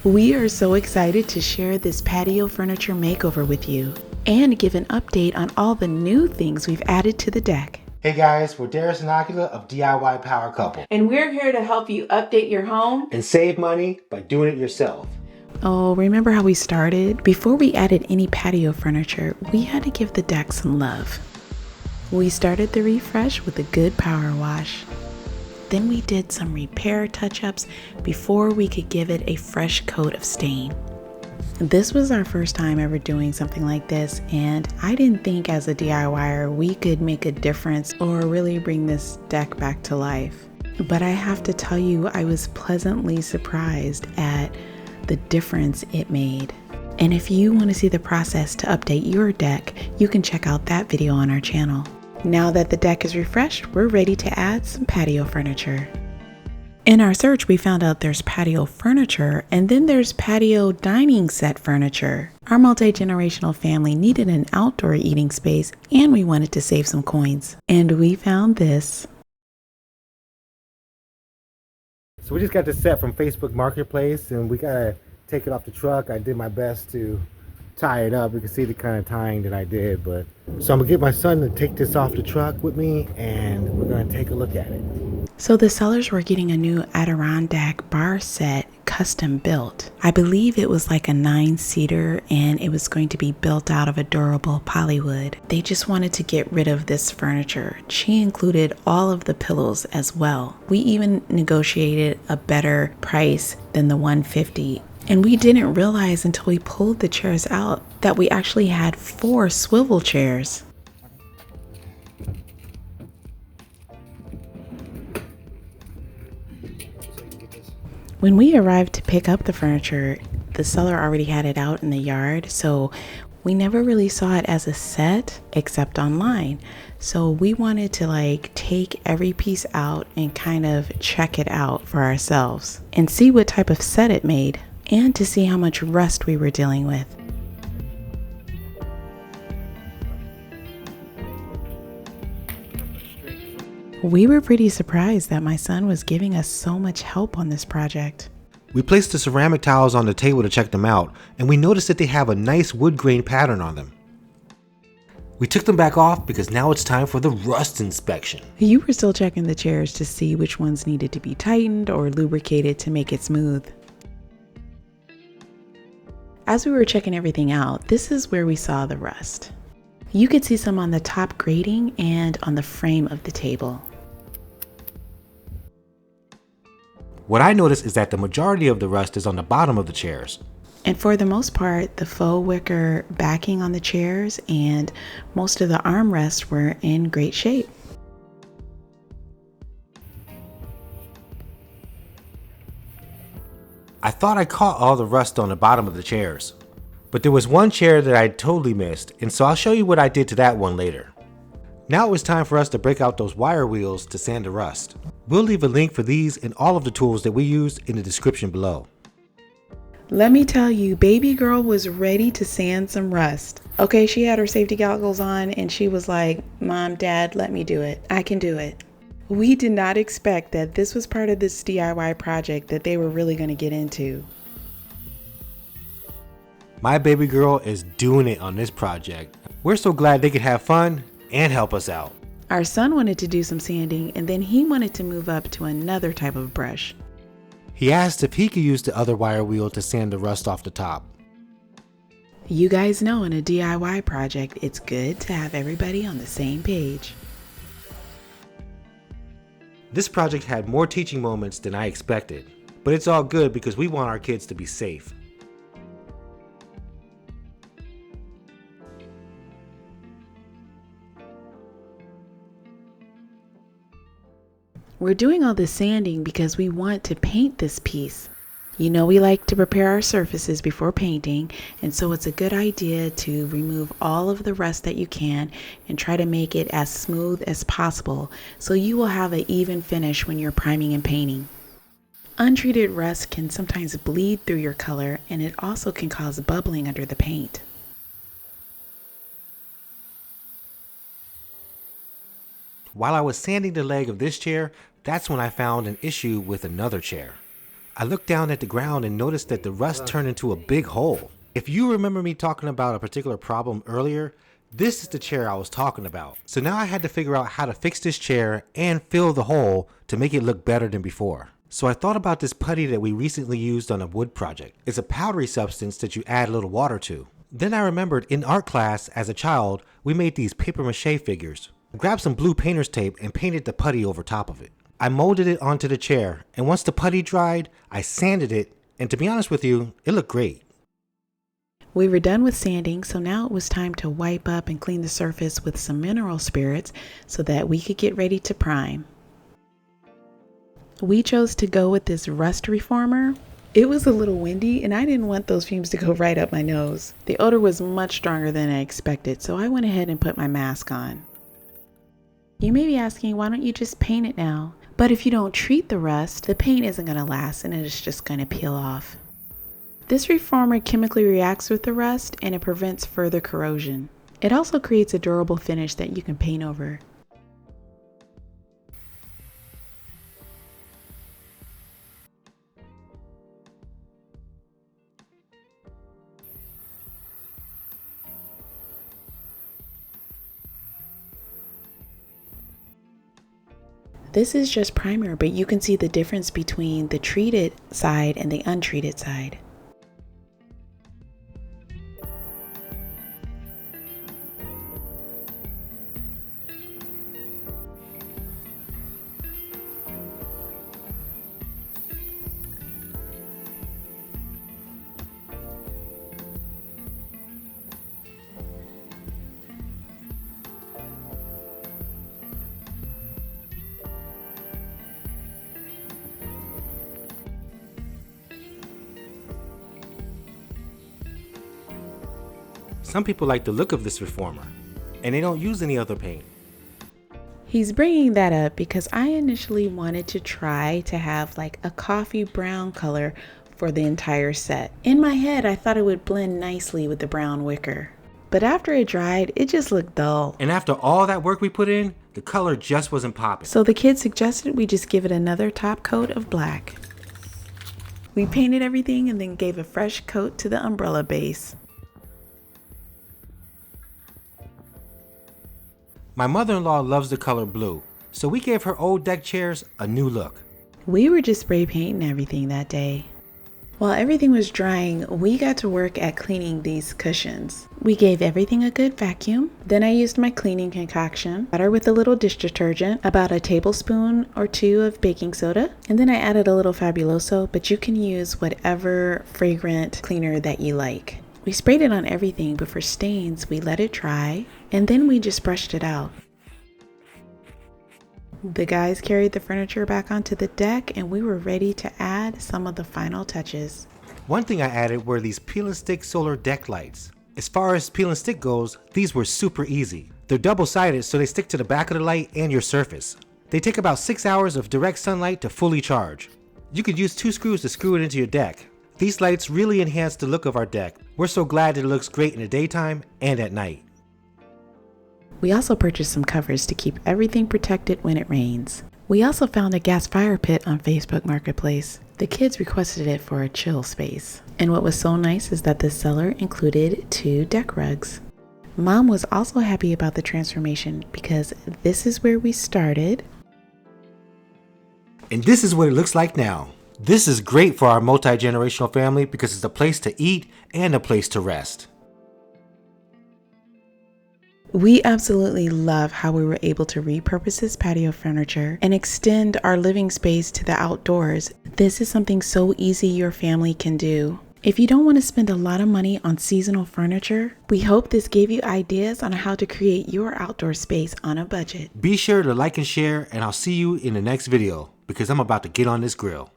We are so excited to share this patio furniture makeover with you and give an update on all the new things we've added to the deck. Hey guys, we're Daires and Akilah of DIY Power Couple. And we're here to help you update your home And save money by doing it yourself. Oh, remember how we started? Before we added any patio furniture, we had to give the deck some love. We started the refresh with a good power wash. Then we did some repair touch-ups before we could give it a fresh coat of stain. This was our first time ever doing something like this, and I didn't think as a DIYer we could make a difference or really bring this deck back to life. But I have to tell you, I was pleasantly surprised at the difference it made. And if you want to see the process to update your deck, you can check out that video on our channel. Now that the deck is refreshed, we're ready to add some patio furniture. In our search, we found out there's patio furniture and then there's patio dining set furniture. Our multi-generational family needed an outdoor eating space and we wanted to save some coins. And we found this. So we just got this set from Facebook Marketplace and we gotta take it off the truck. I did my best to tie it up. You can see the kind of tying that I did, but so I'm gonna get my son to take this off the truck with me and we're gonna take a look at it. So the sellers were getting a new Adirondack bar set custom built. I believe it was like a 9-seater and it was going to be built out of a durable polywood. They just wanted to get rid of this furniture. She included all of the pillows as well. We even negotiated a better price than the $150. And we didn't realize until we pulled the chairs out that we actually had 4 swivel chairs. When we arrived to pick up the furniture, the seller already had it out in the yard, so we never really saw it as a set except online. So we wanted to take every piece out and kind of check it out for ourselves and see what type of set it made and to see how much rust we were dealing with. We were pretty surprised that my son was giving us so much help on this project. We placed the ceramic tiles on the table to check them out, and we noticed that they have a nice wood grain pattern on them. We took them back off because now it's time for the rust inspection. You were still checking the chairs to see which ones needed to be tightened or lubricated to make it smooth. As we were checking everything out, this is where we saw the rust. You could see some on the top grating and on the frame of the table. What I noticed is that the majority of the rust is on the bottom of the chairs. And for the most part, the faux wicker backing on the chairs and most of the armrests were in great shape. I thought I caught all the rust on the bottom of the chairs, but there was one chair that I totally missed, and so I'll show you what I did to that one later. Now it was time for us to break out those wire wheels to sand the rust. We'll leave a link for these and all of the tools that we used in the description below. Let me tell you, baby girl was ready to sand some rust. Okay, she had her safety goggles on and she was like, "Mom, Dad, let me do it. I can do it." We did not expect that this was part of this DIY project that they were really going to get into. My baby girl is doing it on this project. We're so glad they could have fun and help us out. Our son wanted to do some sanding and then he wanted to move up to another type of brush. He asked if he could use the other wire wheel to sand the rust off the top. You guys know in a DIY project, it's good to have everybody on the same page. This project had more teaching moments than I expected, but it's all good because we want our kids to be safe. We're doing all this sanding because we want to paint this piece. You know we like to prepare our surfaces before painting, and so it's a good idea to remove all of the rust that you can and try to make it as smooth as possible so you will have an even finish when you're priming and painting. Untreated rust can sometimes bleed through your color and it also can cause bubbling under the paint. While I was sanding the leg of this chair, that's when I found an issue with another chair. I looked down at the ground and noticed that the rust turned into a big hole. If you remember me talking about a particular problem earlier, this is the chair I was talking about. So now I had to figure out how to fix this chair and fill the hole to make it look better than before. So I thought about this putty that we recently used on a wood project. It's a powdery substance that you add a little water to. Then I remembered in art class as a child, we made these paper mache figures. I grabbed some blue painter's tape and painted the putty over top of it. I molded it onto the chair, and once the putty dried, I sanded it, and to be honest with you, it looked great. We were done with sanding, so now it was time to wipe up and clean the surface with some mineral spirits so that we could get ready to prime. We chose to go with this rust reformer. It was a little windy and I didn't want those fumes to go right up my nose. The odor was much stronger than I expected, so I went ahead and put my mask on. You may be asking, why don't you just paint it now? But if you don't treat the rust, the paint isn't going to last and it is just going to peel off. This reformer chemically reacts with the rust and it prevents further corrosion. It also creates a durable finish that you can paint over. This is just primer, but you can see the difference between the treated side and the untreated side. Some people like the look of this reformer, and they don't use any other paint. He's bringing that up because I initially wanted to try to have like a coffee brown color for the entire set. In my head, I thought it would blend nicely with the brown wicker. But after it dried, it just looked dull. And after all that work we put in, the color just wasn't popping. So the kids suggested we just give it another top coat of black. We painted everything and then gave a fresh coat to the umbrella base. My mother-in-law loves the color blue, so we gave her old deck chairs a new look. We were just spray painting everything that day. While everything was drying, we got to work at cleaning these cushions. We gave everything a good vacuum. Then I used my cleaning concoction, water with a little dish detergent, about a tablespoon or two of baking soda, and then I added a little Fabuloso, but you can use whatever fragrant cleaner that you like. We sprayed it on everything, but for stains, we let it dry, and then we just brushed it out. The guys carried the furniture back onto the deck, and we were ready to add some of the final touches. One thing I added were these peel and stick solar deck lights. As far as peel and stick goes, these were super easy. They're double-sided, so they stick to the back of the light and your surface. They take about 6 hours of direct sunlight to fully charge. You could use 2 screws to screw it into your deck. These lights really enhance the look of our deck. We're so glad that it looks great in the daytime and at night. We also purchased some covers to keep everything protected when it rains. We also found a gas fire pit on Facebook Marketplace. The kids requested it for a chill space. And what was so nice is that the seller included 2 deck rugs. Mom was also happy about the transformation because this is where we started. And this is what it looks like now. This is great for our multi-generational family because it's a place to eat and a place to rest. We absolutely love how we were able to repurpose this patio furniture and extend our living space to the outdoors. This is something so easy your family can do. If you don't want to spend a lot of money on seasonal furniture, we hope this gave you ideas on how to create your outdoor space on a budget. Be sure to like and share, and I'll see you in the next video because I'm about to get on this grill.